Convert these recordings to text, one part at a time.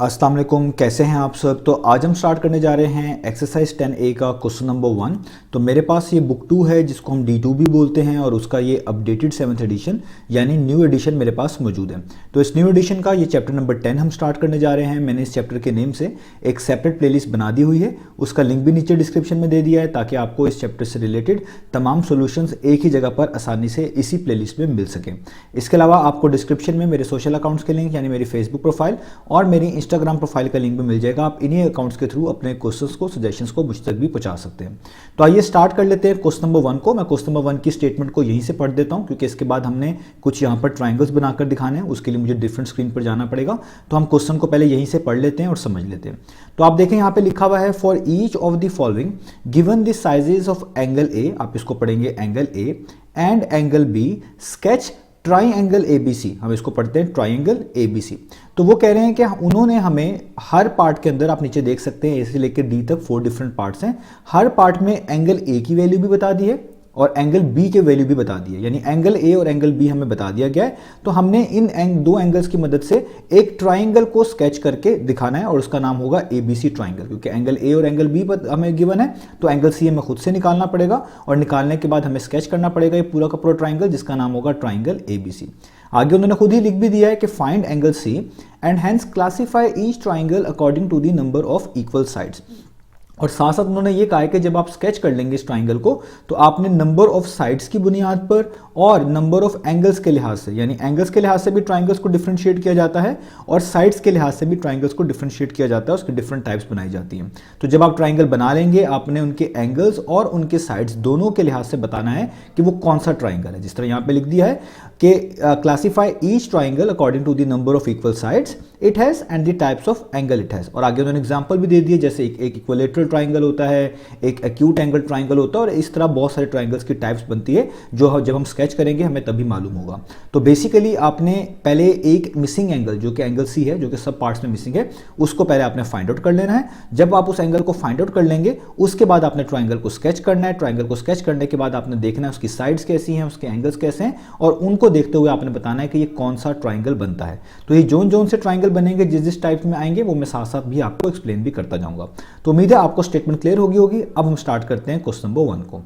अस्सलाम वालेकुम, कैसे हैं आप सब। तो आज हम स्टार्ट करने जा रहे हैं एक्सरसाइज 10A का क्वेश्चन नंबर 1। तो मेरे पास ये बुक 2 है जिसको हम D2 भी बोलते हैं और उसका ये अपडेटेड 7th एडिशन यानी न्यू एडिशन मेरे पास मौजूद है। तो इस न्यू एडिशन का ये चैप्टर नंबर 10 हम स्टार्ट करने जा रहे हैं। मैंने इस चैप्टर के नेम से एक सेपरेट प्लेलिस्ट बना दी हुई है, उसका लिंक भी नीचे डिस्क्रिप्शन में दे दिया है ताकि आपको इस चैप्टर से रिलेटेड तमाम सोल्यूशंस एक ही जगह पर आसानी से इसी प्लेलिस्ट में मिल सकें। इसके अलावा आपको डिस्क्रिप्शन में मेरे सोशल अकाउंट्स के लिंक यानी मेरी फेसबुक प्रोफाइल और मेरी इंस्टाग्राम प्रोफाइल का लिंक भी मिल जाएगा। आप इन्हीं अकाउंट्स के थ्रू अपने क्वेश्चंस को, सजेशंस को मुझ तक भी पहुंचा सकते हैं। तो आइए स्टार्ट कर लेते हैं क्वेश्चन नंबर 1 को। मैं क्वेश्चन नंबर 1 की स्टेटमेंट को यहीं से पढ़ देता हूं क्योंकि इसके बाद हमने कुछ यहाँ पर ट्राइंगल्स बनाकर दिखाने हैं, उसके लिए मुझे डिफरेंट स्क्रीन पर जाना पड़ेगा। तो हम क्वेश्चन को पहले यहीं से पढ़ लेते हैं और समझ लेते हैं। तो आप देखें यहाँ पे लिखा हुआ है for each of the following given the sizes of angle A, आप इसको पढ़ेंगे angle A and angle B, sketch triangle ABC। हम इसको पढ़ते हैं ट्राइंगल ABC। तो वो कह रहे हैं कि उन्होंने हमें हर पार्ट के अंदर, आप नीचे देख सकते हैं A से लेकर D तक 4 डिफरेंट पार्ट्स हैं, हर पार्ट में एंगल A की वैल्यू भी बता दी है और एंगल B के वैल्यू भी बता दी है, यानी एंगल A और एंगल B हमें बता दिया गया है। तो हमने इन दो एंगल्स की मदद से एक ट्राइंगल को स्केच करके दिखाना है और उसका नाम होगा ABC ट्राइंगल। क्योंकि एंगल A और एंगल B हमें गिवन है तो एंगल C हमें खुद से निकालना पड़ेगा और निकालने के बाद हमें स्केच करना पड़ेगा ये पूरा का पूरा ट्राइंगल जिसका नाम होगा ट्राइंगल ABC। आगे उन्होंने खुद ही लिख भी दिया है कि find angle C and hence classify each triangle according to the number of equal sides. और साथ साथ उन्होंने ये कहा है कि जब आप स्केच कर लेंगे इस ट्राइंगल को तो आपने नंबर ऑफ साइड्स की बुनियाद पर और नंबर ऑफ एंगल्स के लिहाज से, यानी एंगल्स के लिहाज से भी ट्राइंगल्स को डिफरेंशिएट किया जाता है और साइड्स के लिहाज से भी ट्राइंगल्स को डिफरेंशिएट किया जाता है, उसकी डिफरेंट टाइप्स बनाई जाती हैं। तो जब आप ट्राइंगल बना लेंगे आपने उनके एंगल्स और उनके साइड्स दोनों के लिहाज से बताना है कि वो कौन सा ट्राइंगल है। जिस तरह यहाँ पे लिख दिया है कि classify each triangle according to the number of equal sides it has and the types of angle it has. और आगे उन्होंने एग्जाम्पल भी दे दिए, जैसे एक इक्विलेटरल ट्राइंगल होता है, एक एक्यूट एंगल ट्राइंगल होता है और इस तरह बहुत सारे ट्राइंगल्स की टाइप्स बनती है जो जब हम स्केच करेंगे हमें तभी मालूम होगा। तो बेसिकली आपने पहले एक मिसिंग एंगल जो कि एंगल C है, जो कि सब पार्ट्स में मिसिंग है, उसको पहले आपने फाइंड आउट कर लेना है। जब आप उस एंगल को फाइंड आउट कर लेंगे उसके बाद आपने ट्राइंगल को स्केच करना है। ट्राइंगल को स्केच करने के बाद आपने देखना है उसकी साइड्स कैसी हैं, उसके एंगल्स कैसे हैं और उनको देखते हुए आपने बताना है कि ये कौन सा ट्राइंगल बनता है। तो ये जोन जोन से ट्राइंगल बनेंगे, जिस जिस टाइप में आएंगे वो मैं साथ साथ भी आपको एक्सप्लेन भी करता जाऊंगा। तो उम्मीद है आपको स्टेटमेंट क्लियर होगी। अब हम स्टार्ट करते हैं क्वेश्चन नंबर 1 को।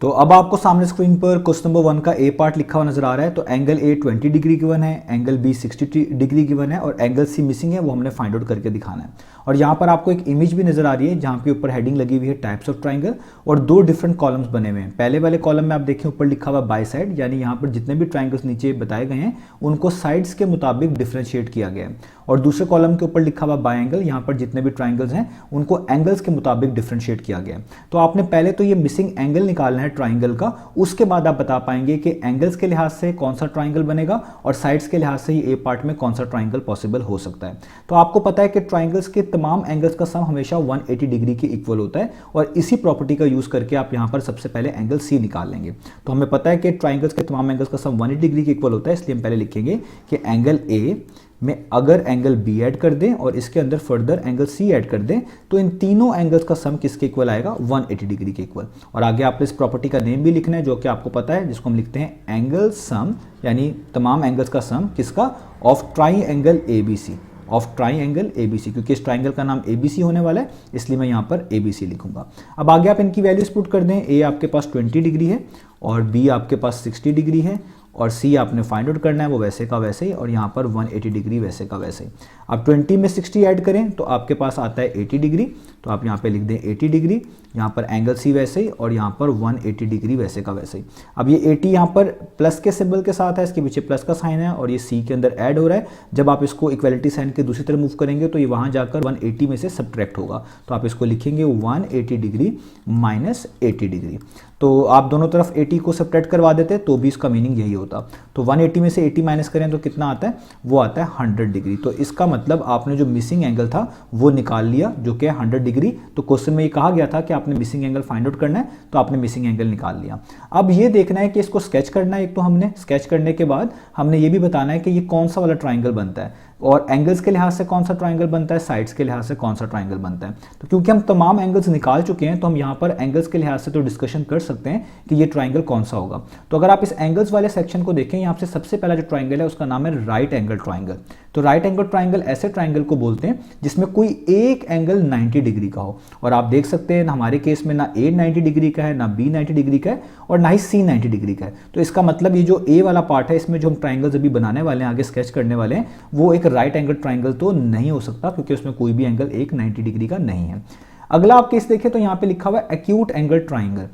तो अब आपको सामने स्क्रीन पर क्वेश्चन नंबर 1 का A पार्ट लिखा हुआ नजर आ रहा है। तो एंगल A 20 डिग्री गिवन है, एंगल B 60 डिग्री गिवन है और एंगल C मिसिंग है, वो हमने फाइंड आउट करके दिखाना है। और यहाँ पर आपको एक इमेज भी नजर आ रही है जहाँ पे ऊपर हेडिंग लगी हुई है टाइप्स ऑफ ट्राइंगल और 2 डिफरेंट कॉलम्स बने हुए हैं। पहले वाले कॉलम में आप देखें ऊपर लिखा हुआ बाय साइड, यानी यहाँ पर जितने भी ट्राइंगल्स नीचे बताए गए हैं उनको साइड्स के मुताबिक डिफरेंशिएट किया गया है। और दूसरे कॉलम के ऊपर लिखा हुआ बाय एंगल, यहाँ पर जितने भी ट्राइंगल्स हैं उनको एंगल्स के मुताबिक डिफरेंशिएट किया गया है। तो आपने पहले तो ये मिसिंग एंगल निकालना है ट्राइंगल का, उसके बाद आप बता पाएंगे कि एंगल्स के लिहाज से कौन सा ट्राइंगल बनेगा और साइड्स के लिहाज से ये A पार्ट में कौन सा ट्राइंगल पॉसिबल हो सकता है। तो आपको पता है कि ट्राइंगल्स के तमाम एंगल्स का सम हमेशा 180 डिग्री के इक्वल होता है और इसी प्रॉपर्टी का यूज करके आप यहाँ पर सबसे पहले एंगल C निकाल लेंगे। तो हमें पता है कि ट्राइंगल्स के तमाम एंगल्स का सम 180 डिग्री के इक्वल होता है, इसलिए हम पहले लिखेंगे कि एंगल A में अगर एंगल B ऐड कर दें और इसके अंदर फर्दर एंगल C ऐड कर दें तो इन तीनों एंगल्स का सम किसके इक्वल आएगा, 180 डिग्री के इक्वल। और आगे आपको इस प्रॉपर्टी का नेम भी लिखना है जो कि आपको पता है, जिसको हम लिखते हैं एंगल सम, यानी तमाम एंगल्स का सम किसका, of triangle ABC, of triangle ABC। क्योंकि इस ट्राइंगल का नाम ABC होने वाला है इसलिए मैं यहाँ पर ABC लिखूंगा। अब आगे आप इनकी वैल्यूज पुट कर दें। A आपके पास 20 डिग्री है और B आपके पास 60 डिग्री है और C आपने फाइंड आउट करना है वो वैसे का वैसे ही और यहाँ पर 180 डिग्री वैसे का वैसे ही। अब 20 में 60 ऐड करें तो आपके पास आता है 80 डिग्री, तो आप यहाँ पे लिख दें 80 डिग्री, यहाँ पर एंगल C वैसे ही और यहाँ पर 180 डिग्री वैसे का वैसे ही। अब ये 80 यहाँ पर प्लस के सिंबल के साथ है, इसके पीछे प्लस का साइन है और ये C के अंदर ऐड हो रहा है। जब आप इसको इक्वलिटी साइन के दूसरी तरफ मूव करेंगे तो ये वहाँ जाकर 180 में से सब्ट्रैक्ट होगा, तो आप इसको लिखेंगे 180 डिग्री माइनस 80 डिग्री। तो आप दोनों तरफ 80 को सब्ट्रैक्ट करवा देते तो भी इसका मीनिंग यही होता। तो 180 में से 80 माइनस करें तो कितना आता है, वो आता है 100 डिग्री। तो इसका मतलब आपने जो मिसिंग एंगल था वो निकाल लिया जो कि 100 डिग्री। तो क्वेश्चन में ये कहा गया था कि आपने मिसिंग एंगल फाइंड आउट करना है, तो आपने मिसिंग एंगल निकाल लिया। अब ये देखना है कि इसको स्केच करना है। एक तो हमने स्केच करने के बाद हमने ये भी बताना है कि ये कौन सा वाला ट्राइंगल बनता है। और एंगल्स के लिहाज से कौन सा ट्राइंगल बनता है, साइड्स के लिहाज से कौन सा ट्राइंगल बनता है। तो क्योंकि हम तमाम एंगल्स निकाल चुके हैं तो हम यहाँ पर एंगल्स के लिहाज से तो डिस्कशन कर सकते हैं कि ये ट्राइंगल कौन सा होगा। तो अगर आप इस एंगल्स वाले सेक्शन को देखें, यहाँ से सबसे पहला जो ट्राइंगल है उसका नाम है राइट एंगल ट्राइंगल। तो राइट एंगल ट्राइंगल ऐसे ट्राइंगल को बोलते हैं जिसमें कोई एक एंगल 90 डिग्री का हो, और आप देख सकते हैं हमारे केस में ना ए 90 डिग्री का है, ना बी 90 डिग्री का है, और ना ही सी 90 डिग्री का है। तो इसका मतलब ये जो ए वाला पार्ट है, इसमें जो हम ट्राइंगल्स अभी बनाने वाले हैं, आगे स्केच करने वाले हैं, वो एक राइट एंगल ट्राइंगल तो नहीं हो सकता, क्योंकि उसमें कोई भी एंगल एक 90 डिग्री का नहीं है। अगला आप केस देखें तो यहाँ पे लिखा हुआ है एक्यूट एंगल ट्राइंगल।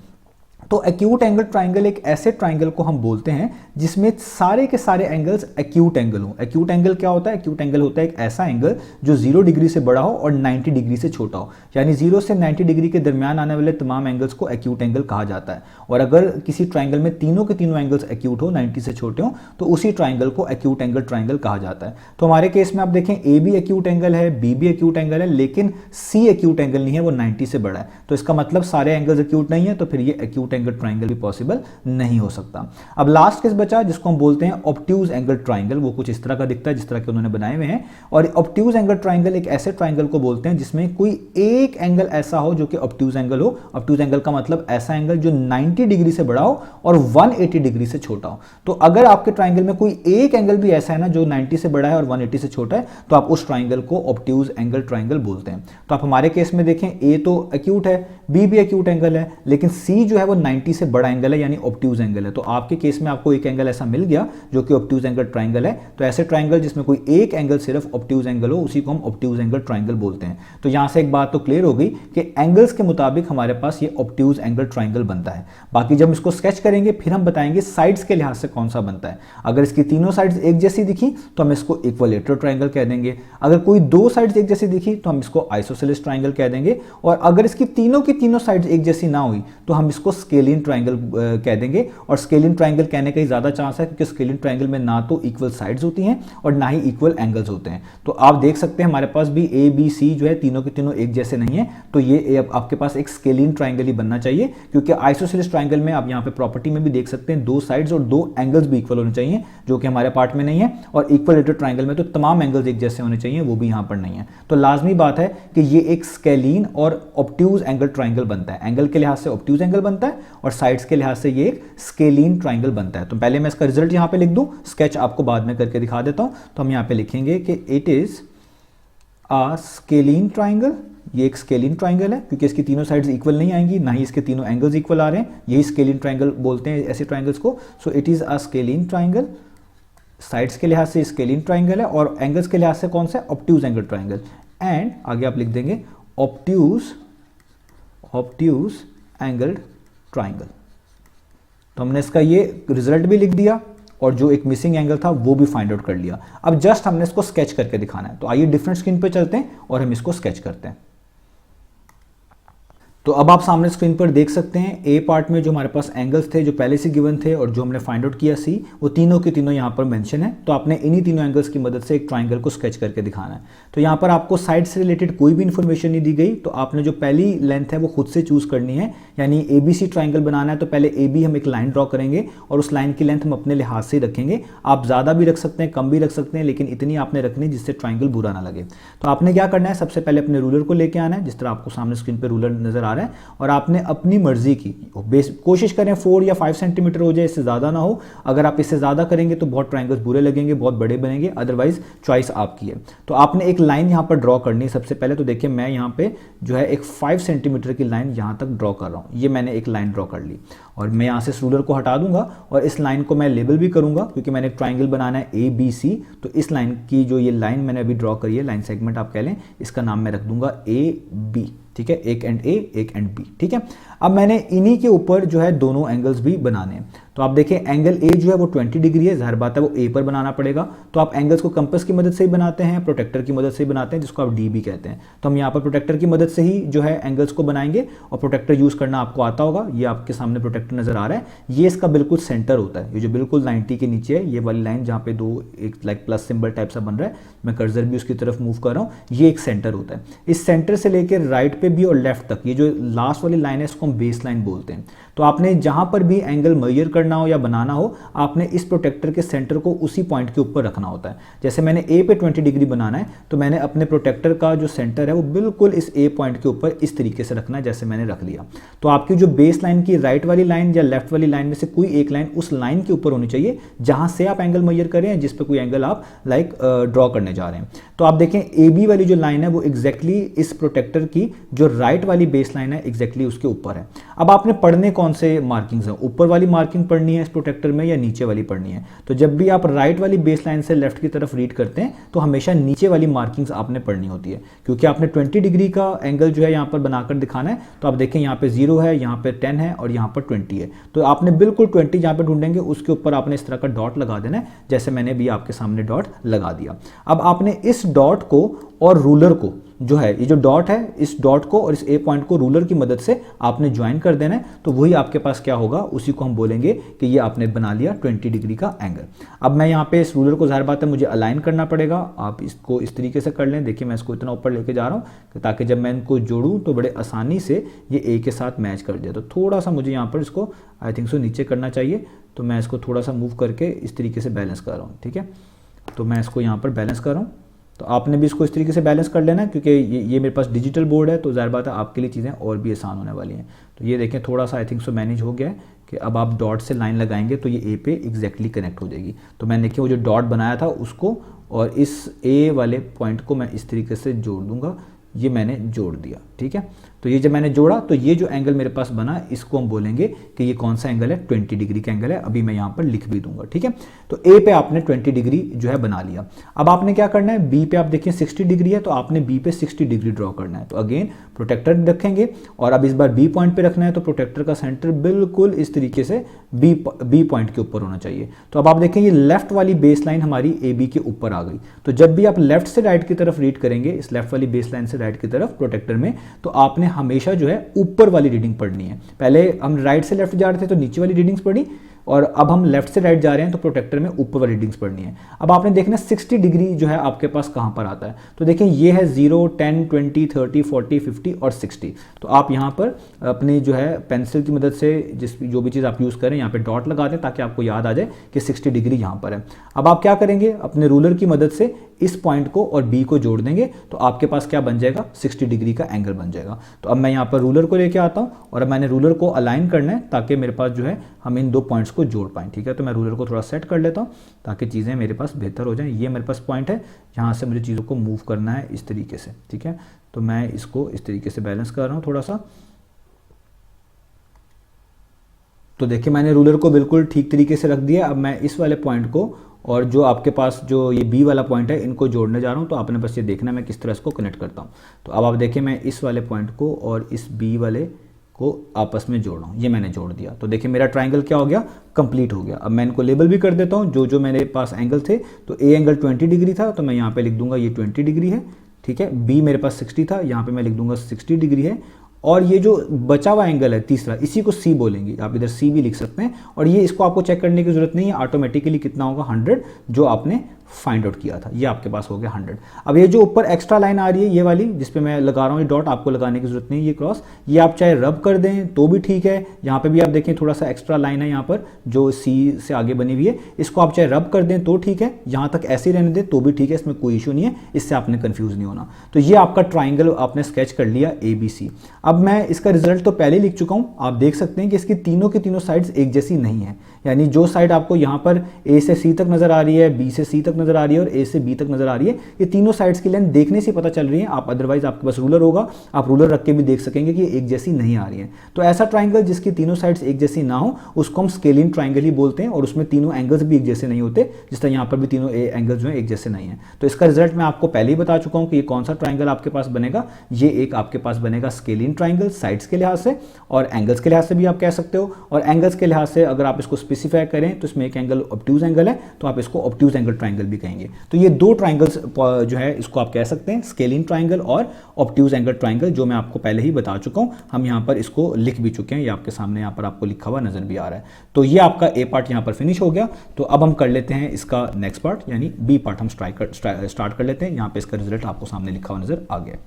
तो एक्यूट एंगल ट्राइंगल एक ऐसे ट्राइंगल को हम बोलते हैं जिसमें सारे के सारे एंगल्स एक्यूट एंगल हो। एक्यूट एंगल क्या होता है? एक्यूट एंगल होता है एक ऐसा एंगल जो 0 डिग्री से बड़ा हो और 90 डिग्री से छोटा हो, यानी 0 से 90 डिग्री के दरमियान आने वाले तमाम एंगल्स को एक्यूट एंगल कहा जाता है। और अगर किसी ट्राइंगल में तीनों के तीनों एंगल्स एक्यूट हो, 90 से छोटे हो, तो उसी ट्राइंगल को एक्यूट एंगल ट्राइंगल कहा जाता है। तो हमारे केस में आप देखें ए भी एक्यूट एंगल है, बी भी एक्यूट एंगल है, लेकिन सी एक्यूट एंगल नहीं है, वो 90 से बड़ा है। तो इसका मतलब सारे एंगल्स एक्यूट नहीं है, तो फिर ये एक्यूट एंगल ट्राइंगल भी पॉसिबल नहीं हो सकता। अब लास्ट केस बचा जिसको हम बोलते हैं ऑब्ट्यूज एंगल ट्राइंगल। वो कुछ इस तरह का दिखता है जिस तरह के उन्होंने बनाए हुए हैं। और ऑब्ट्यूज एंगल ट्राइंगल एक ऐसे ट्राइंगल को बोलते हैं जिसमें कोई एक एंगल ऐसा हो जो कि ऑब्ट्यूज एंगल हो। ऑब्ट्यूज एंगल का मतलब ऐसा एंगल जो 90 डिग्री से बड़ा हो और 180 डिग्री से छोटा हो। तो अगर आपके ट्राइंगल में कोई एक एंगल भी ऐसा है ना जो 90 से बड़ा है और 180 से छोटा है, तो आप उस ट्राइंगल को ऑब्ट्यूज एंगल ट्राइंगल बोलते हैं। तो आप हमारे केस में देखें, ए तो एक्यूट है, बी भी एक्यूट एंगल है, लेकिन सी जो है वो 90 से बड़ा एंगल है, यानी ऑब्ट्यूज एंगल है। तो आपके केस में आपको एक एंगल ऐसा मिल गया जो कि ऑब्ट्यूज एंगल ट्राइंगल है। तो ऐसे ट्राइंगल जिसमें कोई एक एंगल सिर्फ ऑब्ट्यूज एंगल हो, उसी को हम ऑब्ट्यूज एंगल ट्राइंगल बोलते हैं। तो यहां से एक बात तो क्लियर हो गई कि एंगल्स के मुताबिक हमारे पास ये ऑब्ट्यूज एंगल ट्राइंगल बनता है। बाकी जब इसको स्केच करेंगे फिर हम बताएंगे साइड्स के लिहाज से कौन सा बनता है। अगर इसकी तीनों साइड्स एक जैसी दिखी तो हम इसको इक्विलेटरल ट्राइंगल कह देंगे। अगर कोई दो साइड्स एक जैसी दिखी तो हम इसको आइसोसेलेस ट्राइंगल कह देंगे। और अगर इसकी तीनों की तीनों साइड्स एक जैसी ना हुई तो हम इसको स्केलिन ट्राइंगल कह देंगे। और स्केलिन ट्राइंगल कहने का ही ज्यादा चांस है क्योंकि स्केलिन ट्राइंगल में ना तो इक्वल साइड्स होती हैं और ना ही इक्वल एंगल्स होते हैं। तो आप देख सकते हैं हमारे पास भी ए बी सी जो है तीनों के तीनों एक जैसे नहीं है, तो ये आपके पास एक स्केलिन ट्राइंगल ही बनना चाहिए। क्योंकि आइसोसेलेस ट्राइंगल में आप यहाँ पे प्रॉपर्टी में भी देख सकते हैं दो साइड्स और दो एंगल्स भी इक्वल होने चाहिए, जो कि हमारे पार्ट में नहीं है। और इक्विलेटरल ट्राइंगल में तो तमाम एंगल्स एक जैसे होने चाहिए, वो भी यहाँ पर नहीं है। तो लाजमी बात है कि ये एक स्केलिन और ऑब्ट्यूज एंगल ट्राइंगल बनता है। एंगल के लिहाज से ऑब्ट्यूज एंगल बनता है और साइड्स के लिहाज से ये एक स्केलिन ट्राइंगल बनता है। तो पहले मैं इसका रिजल्ट यहाँ पे लिख दूं, स्केच आपको बाद में करके दिखा देता हूं। तो हम यहाँ पे लिखेंगे कि it is a scalene triangle. ये एक स्केलिन ट्राइंगल है क्योंकि इसकी तीनों साइड्स इक्वल नहीं आएंगी, ना ही इसके तीनों एंगल्स इक्वल आ रहे हैं। यही स्केलिन ट्राइंगल बोलते हैं ऐसे ट्राइंगल्स को। So it is a scalene triangle. Sides के लिहाज से स्केलिन ट्राइंगल है और एंगल्स के लिहाज से कौन सा? Obtuse angle triangle. एंड आगे आप लिख देंगे ऑब्ट्यूज एंगल ट्राइंगल। तो हमने इसका ये रिजल्ट भी लिख दिया और जो एक मिसिंग एंगल था वो भी फाइंड आउट कर लिया। अब जस्ट हमने इसको स्केच करके दिखाना है। तो आइए डिफरेंट स्क्रीन पे चलते हैं और हम इसको स्केच करते हैं। तो अब आप सामने स्क्रीन पर देख सकते हैं ए पार्ट में जो हमारे पास एंगल्स थे जो पहले से गिवन थे और जो हमने फाइंड आउट किया सी, वो तीनों के तीनों यहाँ पर मेंशन है। तो आपने इन्हीं तीनों एंगल्स की मदद से एक ट्राइंगल को स्केच करके दिखाना है। तो यहाँ पर आपको साइड से रिलेटेड कोई भी इन्फॉर्मेशन नहीं दी गई, तो आपने जो पहली लेंथ है वो खुद से चूज करनी है। यानी ABC ट्राइंगल बनाना है तो पहले AB हम एक लाइन ड्रॉ करेंगे और उस लाइन की लेंथ हम अपने लिहाज से ही रखेंगे। आप ज़्यादा भी रख सकते हैं, कम भी रख सकते हैं, लेकिन इतनी आपने रखनी है जिससे ट्राइंगल बुरा ना लगे। तो आपने क्या करना है, सबसे पहले अपने रूलर को लेके आना है, जिस तरह आपको सामने स्क्रीन पर रूलर नजर आ रहा है। और आपने अपनी मर्जी की कोशिश करें 4 या 5 सेंटीमीटर हो जाए, इससे ज़्यादा ना हो। अगर आप इससे ज़्यादा करेंगे तो बहुत ट्राइंगल्स बुरे लगेंगे, बहुत बड़े बनेंगे। अदरवाइज चॉइस आपकी है। तो आपने एक लाइन यहाँ पर ड्रॉ करनी है सबसे पहले। तो देखिए मैं यहाँ पे जो है एक 5 सेंटीमीटर की लाइन यहाँ तक ड्रॉ कर रहा हूँ। ये मैंने एक लाइन ड्रॉ कर ली और मैं यहाँ से इस रूलर को हटा दूंगा और इस लाइन को मैं लेबल भी करूंगा क्योंकि मैंने एक ट्राइंगल बनाना है ABC। तो इस लाइन की जो ये लाइन मैंने अभी ड्रॉ करी है, लाइन सेगमेंट आप कह लें, इसका नाम मैं रख दूंगा AB। ठीक है, एक एंड A एक एंड B। ठीक है, अब मैंने इन्हीं के ऊपर जो है दोनों एंगल्स भी बनाने हैं। तो आप देखें एंगल A जो है वो 20 डिग्री है, ज़ाहिर बात है वो A पर बनाना पड़ेगा। तो आप एंगल्स को कंपास की मदद से ही बनाते हैं, प्रोटेक्टर की मदद से ही बनाते हैं, जिसको आप D भी कहते हैं। तो हम यहाँ पर प्रोटेक्टर की मदद से ही जो है एंगल्स को बनाएंगे और प्रोटेक्टर यूज़ करना आपको आता होगा। ये आपके सामने प्रोटेक्टर नजर आ रहा है, ये इसका बिल्कुल सेंटर होता है। ये जो बिल्कुल 90 के नीचे है, ये वाली लाइन जहाँ पे दो एक लाइक प्लस सिंबल टाइप सा बन रहा है, मैं कर्सर भी उसकी तरफ मूव कर रहा हूँ, ये एक सेंटर होता है। इस सेंटर से लेकर राइट पे भी और लेफ्ट तक ये जो लास्ट वाली लाइन है इसको हम बेस लाइन बोलते हैं। तो तो आपने जहां पर भी एंगल मेजर करना हो या बनाना हो, आपने इस प्रोटेक्टर के सेंटर को उसी पॉइंट के ऊपर रखना होता है। जैसे मैंने ए पे 20 डिग्री बनाना है, तो मैंने अपने प्रोटेक्टर का जो सेंटर है वो बिल्कुल इस ए पॉइंट के ऊपर इस तरीके से रखना है जैसे मैंने रख लिया। तो आपकी जो बेस लाइन की राइट वाली लाइन या लेफ्ट वाली लाइन में से कोई एक लाइन उस लाइन के ऊपर होनी चाहिए जहां से आप एंगल मेजर करें, जिस पे कोई एंगल आप ड्रॉ करने जा रहे हैं। तो आप देखें ए बी वाली जो लाइन है वो एग्जैक्टली इस प्रोटेक्टर की जो राइट वाली बेस लाइन है एग्जैक्टली उसके ऊपर है। अब आपने पढ़ने कौन से मार्किंग्स हैं, ऊपर वाली मार्किंग पढ़नी है इस प्रोटेक्टर में या नीचे वाली पढ़नी है? तो जब भी आप राइट वाली बेस लाइन से लेफ्ट की तरफ रीड करते हैं तो हमेशा नीचे वाली मार्किंग्स आपने पढ़नी होती है, क्योंकि आपने 20 डिग्री का एंगल जो है यहाँ पर बनाकर दिखाना है। तो आप देखें यहाँ पे 0 है, यहाँ पे 10 है और यहाँ पर 20 है। तो आपने बिल्कुल 20 जहाँ पे ढूंढेंगे उसके ऊपर आपने इस तरह का डॉट लगा देना है, जैसे मैंने भी आपके सामने डॉट लगा दिया। अब आपने इस डॉट को और रूलर को, जो है ये जो डॉट है, इस डॉट को और इस ए पॉइंट को रूलर की मदद से आपने ज्वाइन कर देना है। तो वही आपके पास क्या होगा, उसी को हम बोलेंगे कि ये आपने बना लिया 20 डिग्री का एंगल। अब मैं यहाँ पे इस रूलर को, जाहिर बात है मुझे अलाइन करना पड़ेगा, आप इसको इस तरीके से कर लें। देखिए मैं इसको इतना ऊपर लेके जा रहा हूँ ताकि जब मैं इनको जोड़ूँ तो बड़े आसानी से ये ए के साथ मैच कर दे। तो थोड़ा सा मुझे यहाँ पर इसको आई थिंक सो नीचे करना चाहिए, तो मैं इसको थोड़ा सा मूव करके इस तरीके से बैलेंस कर रहा हूँ। ठीक है, तो मैं इसको यहाँ पर बैलेंस कर रहा हूँ। तो आपने भी इसको इस तरीके से बैलेंस कर लेना है, क्योंकि ये मेरे पास डिजिटल बोर्ड है, तो ज़ाहिर बात है आपके लिए चीज़ें और भी आसान होने वाली हैं। तो ये देखें थोड़ा सा आई थिंक सो मैनेज हो गया है कि अब आप डॉट से लाइन लगाएंगे तो ये ए पे एग्जैक्टली कनेक्ट हो जाएगी। तो मैंने देखिए वो जो डॉट बनाया था उसको और इस ए वाले पॉइंट को मैं इस तरीके से जोड़ दूंगा, ये मैंने जोड़ दिया। ठीक है, तो ये जब मैंने जोड़ा तो ये जो एंगल मेरे पास बना इसको हम बोलेंगे कि ये कौन सा एंगल है, 20 डिग्री का एंगल है। अभी मैं यहाँ पर लिख भी दूंगा। ठीक है, तो ए पे आपने 20 डिग्री जो है बना लिया। अब आपने क्या करना है, बी पे आप देखिए 60 डिग्री है, तो आपने बी पे 60 डिग्री ड्रॉ करना है। तो अगेन प्रोटेक्टर रखेंगे और अब इस बार बी पॉइंट पे रखना है, तो प्रोटेक्टर का सेंटर बिल्कुल इस तरीके से बी पॉइंट के ऊपर होना चाहिए। तो अब आप देखें ये लेफ्ट वाली बेस लाइन हमारी ए बी के ऊपर आ गई। तो जब भी आप लेफ्ट से राइट की तरफ रीड करेंगे, इस लेफ्ट वाली बेस लाइन से राइट की तरफ प्रोटेक्टर में, तो आपने हमेशा जो है ऊपर वाली रीडिंग पढ़नी है। पहले हम राइट से लेफ्ट जा रहे थे तो नीचे वाली रीडिंग्स पढ़ी, और अब हम लेफ्ट से राइट जा रहे हैं तो प्रोटेक्टर में ऊपर वाली रीडिंग्स पढ़नी है। अब आपने देखना 60 डिग्री जो है आपके पास कहाँ पर आता है। तो देखें ये है 0, 10, 20, 30, 40, 50 और 60। तो आप यहाँ पर अपनी जो है पेंसिल की मदद से जो भी चीज़ आप यूज़ करें यहाँ पे डॉट लगा दें ताकि आपको याद आ जाए कि 60 डिग्री यहाँ पर है। अब आप क्या करेंगे, अपने रूलर की मदद से इस पॉइंट को और बी को जोड़ देंगे, तो आपके पास क्या बन जाएगा, 60 डिग्री का एंगल बन जाएगा। तो अब मैं यहाँ पर रूलर को लेके आता हूँ और अब मैंने रूलर को अलाइन करना है ताकि मेरे पास जो है हम इन दो पॉइंट्स को जोड़ पाएँ। ठीक है, तो मैं रूलर को थोड़ा सेट कर लेता हूँ ताकि चीज़ें मेरे पास बेहतर हो जाएं। ये मेरे पास पॉइंट है, यहाँ से मुझे चीज़ों को मूव करना है इस तरीके से। ठीक है, तो मैं इसको इस तरीके से बैलेंस कर रहा हूँ थोड़ा सा। तो देखिए मैंने रूलर को बिल्कुल ठीक तरीके से रख दिया। अब मैं इस वाले पॉइंट को और जो आपके पास जो ये बी वाला पॉइंट है इनको जोड़ने जा रहा हूँ। तो आपने बस ये देखना है मैं किस तरह इसको कनेक्ट करता हूँ। तो अब आप देखिए मैं इस वाले पॉइंट को और इस बी वाले को आपस में जोड़ रहा हूँ, ये मैंने जोड़ दिया। तो देखिए मेरा ट्राइंगल क्या हो गया, कंप्लीट हो गया। अब मैं इनको लेबल भी कर देता हूँ जो जो मेरे पास एंगल थे। तो ए एंगल 20 डिग्री था, तो मैं यहाँ पे लिख दूंगा ये 20 डिग्री है। ठीक है, बी मेरे पास 60 था, यहाँ पे मैं लिख दूंगा 60 डिग्री है। और ये जो बचा हुआ एंगल है तीसरा, इसी को सी बोलेंगे, आप इधर सी भी लिख सकते हैं। और ये इसको आपको चेक करने की जरूरत नहीं है, ऑटोमेटिकली कितना होगा 100 जो आपने फाइंड आउट किया था, ये आपके पास हो गया 100। अब ये जो ऊपर एक्स्ट्रा लाइन आ रही है ये वाली जिसपे मैं लगा रहा हूँ ये डॉट, आपको लगाने की जरूरत नहीं है ये क्रॉस, ये आप चाहे रब कर दें तो भी ठीक है। यहाँ पे भी आप देखें थोड़ा सा एक्स्ट्रा लाइन है यहाँ पर जो सी से आगे बनी हुई है, इसको आप चाहे रब कर दें तो ठीक है, यहाँ तक ऐसे ही रहने दें तो भी ठीक है, इसमें कोई इशू नहीं है, इससे आपने कंफ्यूज नहीं होना। तो ये आपका ट्राइंगल आपने स्केच कर लिया ABC। अब मैं इसका रिजल्ट तो पहले लिख चुका हूँ, आप देख सकते हैं कि इसकी तीनों की तीनों साइड्स एक जैसी नहीं है। यानी जो साइड आपको यहाँ पर A से C तक नजर आ रही है, B से C तक नजर आ रही है और A से B तक नजर आ रही है, ये तीनों साइड्स की लेंथ देखने से पता चल रही है। आप अदरवाइज आपके पास रूलर होगा, आप रूलर रख के भी देख सकेंगे कि एक जैसी नहीं आ रही है। तो ऐसा ट्राइंगल जिसकी तीनों साइड्स एक जैसी ना हो उसको हम स्केलिन ट्राइंगल ही बोलते हैं, और उसमें तीनों एंगल्स भी एक जैसे नहीं होते, जिस तरह यहाँ पर भी तीनों एंगल्स जो है एक जैसे नहीं है। तो इसका रिजल्ट मैं आपको पहले ही बता चुका हूँ कि ये कौन सा ट्राइंगल आपके पास बनेगा। ये एक आपके पास बनेगा स्केलिन ट्राइंगल, साइड्स के लिहाज से और एंगल्स के लिहाज से भी आप कह सकते हो। और एंगल्स के लिहाज से अगर आप इसको स्पेसिफाई करें तो इसमें एक एंगल ऑब्ट्यूज एंगल है, तो आप इसको ऑब्ट्यूज एंगल ट्राइंगल भी कहेंगे। तो ये दो ट्राइंगल्स जो है इसको आप कह सकते हैं, स्केलिन ट्राइंगल और ऑब्ट्यूज एंगल ट्राइंगल, जो मैं आपको पहले ही बता चुका हूं। हम यहाँ पर इसको लिख भी चुके हैं, ये आपके सामने यहाँ पर आपको लिखा हुआ नजर भी आ रहा है। तो ये आपका ए पार्ट यहाँ पर फिनिश हो गया। तो अब हम कर लेते हैं इसका नेक्स्ट पार्ट, यानी बी पार्ट हम स्टार्ट कर लेते हैं। यहाँ पे इसका रिजल्ट आपको सामने लिखा हुआ नजर आ गया।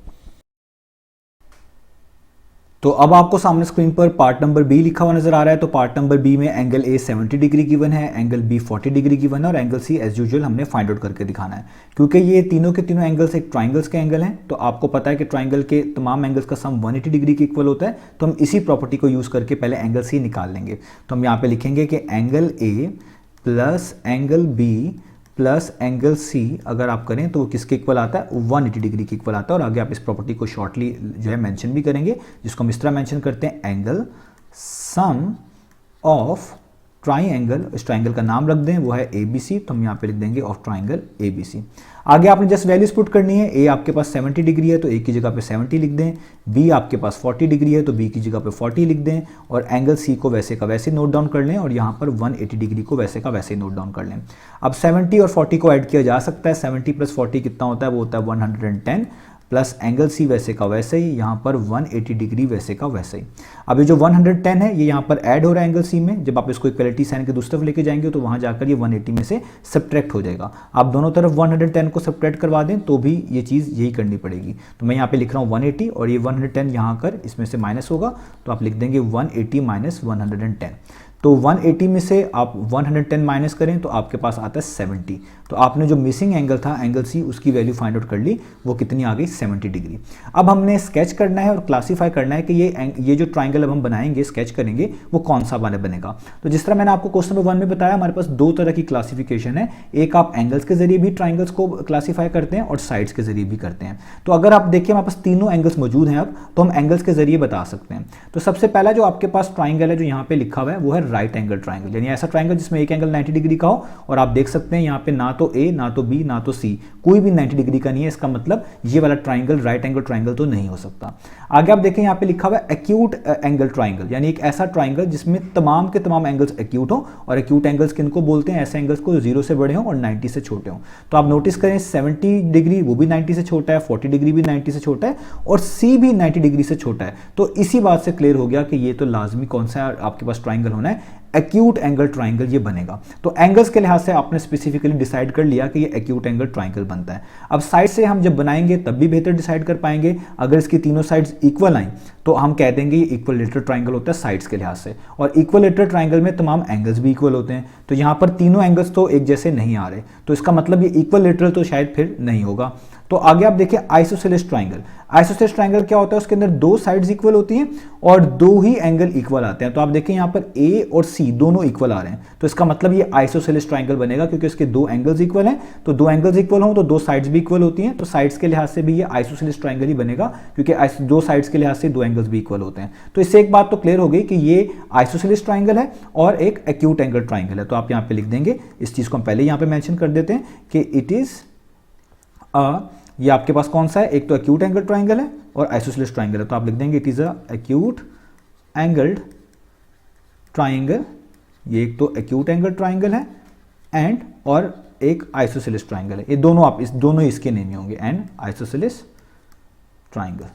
तो अब आपको सामने स्क्रीन पर पार्ट नंबर बी लिखा हुआ नजर आ रहा है। तो पार्ट नंबर बी में एंगल ए 70 डिग्री गिवन है, एंगल बी 40 डिग्री गिवन है और एंगल सी एज यूजुअल हमने फाइंड आउट करके दिखाना है। क्योंकि ये तीनों के तीनों एंगल्स एक ट्राइंगल्स के एंगल हैं, तो आपको पता है कि ट्राइंगल के तमाम एंगल्स का सम 180 डिग्री के इक्वल होता है। तो हम इसी प्रॉपर्टी को यूज करके पहले एंगल सी निकाल लेंगे। तो हम यहाँ पे लिखेंगे कि angle A plus angle B plus angle C अगर आप करें तो वो किसके इक्वल आता है, 180 डिग्री के इक्वल आता है। और आगे आप इस प्रॉपर्टी को शॉर्टली जो है मेंशन भी करेंगे, जिसको हम इस तरह मेंशन करते हैं, एंगल सम ऑफ ट्राइंगल। इस ट्राइंगल का नाम रख दें, वो है ABC, तो हम यहाँ पे लिख देंगे ऑफ ट्राइंगल ABC। आगे आपने जस्ट वैल्यूज पुट करनी है। ए आपके पास 70 डिग्री है तो ए की जगह पे 70 लिख दें, बी आपके पास 40 डिग्री है तो बी की जगह पे 40 लिख दें, और एंगल सी को वैसे का वैसे नोट डाउन कर लें, और यहाँ पर 180 डिग्री को वैसे का वैसे नोट डाउन कर लें। अब 70 और 40 को ऐड किया जा सकता है। 70 प्लस 40 कितना होता है, वो होता है 110 प्लस एंगल सी वैसे का वैसे ही, यहाँ पर 180 डिग्री वैसे का वैसे ही। अब ये जो 110 है ये यहाँ पर ऐड हो रहा है एंगल सी में। जब आप इसको इक्वलिटी साइन के दूसरी तरफ लेके जाएंगे तो वहाँ जाकर ये 180 में से सब्ट्रैक्ट हो जाएगा। आप दोनों तरफ 110 को सब्ट्रैक्ट करवा दें तो भी ये चीज़ यही करनी पड़ेगी। तो मैं यहाँ पे लिख रहा हूँ 180 और ये 110 यहाँ कर इसमें से माइनस होगा, तो आप लिख देंगे 180 माइनस 110। तो 180 में से आप 110 माइनस करें तो आपके पास आता है 70। तो आपने जो मिसिंग एंगल था एंगल सी, उसकी वैल्यू फाइंड आउट कर ली, वो कितनी आ गई, 70 डिग्री। अब हमने स्केच करना है और क्लासीफाई करना है कि ये जो ट्राइंगल अब हम बनाएंगे, स्केच करेंगे, वो कौन सा वाला बनेगा। तो जिस तरह मैंने आपको क्वेश्चन नंबर 1 में बताया, हमारे पास दो तरह की क्लासिफिकेशन है। एक आप एंगल्स के जरिए भी ट्राइंगल्स को क्लासीफाई करते हैं और साइड्स के जरिए भी करते हैं। तो अगर आप देखिए हमारे पास तीनों एंगल्स मौजूद हैं अब, तो हम एंगल्स के जरिए बता सकते हैं। तो सबसे पहला जो आपके पास ट्राइंगल है जो यहाँ पे लिखा हुआ है, वो है राइट एंगल ट्राइंगल, यानी ऐसा ट्राइंगल जिसमें एक एंगल 90 डिग्री का हो। और आप देख सकते हैं यहाँ पे ना तो ए, ना तो बी, ना तो सी, कोई भी 90 डिग्री का नहीं है। इसका मतलब ये वाला ट्राइंगल राइट एंगल ट्राइंगल तो नहीं हो सकता। आगे आप देखें यहाँ पे लिखा हुआ है एक्यूट एंगल ट्राइंगल, यानी एक ऐसा ट्राइंगल जिसमें तमाम के तमाम एंगल्स एक्यूट हो। और एक्यूट एंगल्स किनको बोलते हैं, ऐसे एंगल्स को 0 से बड़े हों और 90 से छोटे हों। तो आप नोटिस करें 70 डिग्री वो भी 90 से छोटा है, 40 डिग्री भी 90 से छोटा है, और सी भी 90 डिग्री से छोटा है। तो इसी बात से क्लियर हो गया कि ये तो लाजमी कौन सा आपके पास ट्राइंगल होना है, एक्यूट एंगल ट्राइंगल ये बनेगा। तो एंगल्स के लिहाज से आपने स्पेसिफिकली डिसाइड कर लिया कि ये एक्यूट एंगल ट्राइंगल बनता है। अब साइड से हम जब बनाएंगे तब भी बेहतर डिसाइड कर पाएंगे। अगर इसकी तीनों साइड्स इक्वल आए तो हम कह देंगे ये इक्वलेटरल ट्राइंगल होता है साइड्स के लिहाज से। और इक्वलेटरल ट्राइंगल में तमाम एंगल्स भी इक्वल होते हैं। तो यहाँ पर तीनों एंगल्स तो एक जैसे नहीं आ रहे, तो इसका मतलब ये इक्वलेटरल तो शायद फिर नहीं होगा। तो आगे आप देखिए आइसोसेलेस ट्राइंगल। आइसोसेलेस ट्राइंगल क्या होता है, उसके अंदर दो साइड्स इक्वल होती हैं और दो ही एंगल इक्वल आते हैं। तो आप देखें यहाँ पर ए और सी दोनों इक्वल आ रहे हैं, तो इसका मतलब ये आइसोसेलेस ट्राइंगल बनेगा, क्योंकि इसके दो एंगल्स इक्वल हैं। तो दो एंगल्स इक्वल हों तो दो साइड्स भी इक्वल होती हैं, तो साइड्स के लिहाज से भी ये आइसोसेलेस ट्राइंगल ही बनेगा, क्योंकि दो साइड्स के लिहाज से दो एंगल्स भी इक्वल होते हैं। तो इससे एक बात तो क्लियर हो गई कि ये आइसोसेलेस ट्राइंगल है और एक एक्यूट एंगल ट्राइंगल है। तो आप यहाँ पे लिख देंगे, इस चीज को हम पहले यहाँ पे मेंशन कर देते हैं कि इट इज ये आपके पास कौन सा है, एक तो एक्यूट एंगल ट्राइंगल है और आइसोसेलेस ट्राइंगल है। तो आप लिख देंगे it is a acute angled triangle. ये एक तो एक्यूट एंगल ट्राइंगल है एंड और एक आइसोसेलेस ट्राइंगल है। ये दोनों आप दोनों इसके नेम होंगे, एंड आइसोसेलेस ट्राइंगल।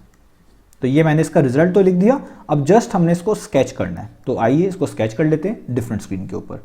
तो ये मैंने इसका रिजल्ट तो लिख दिया। अब जस्ट हमने इसको स्केच करना है, तो आइए इसको स्केच कर लेते हैं डिफरेंट स्क्रीन के ऊपर।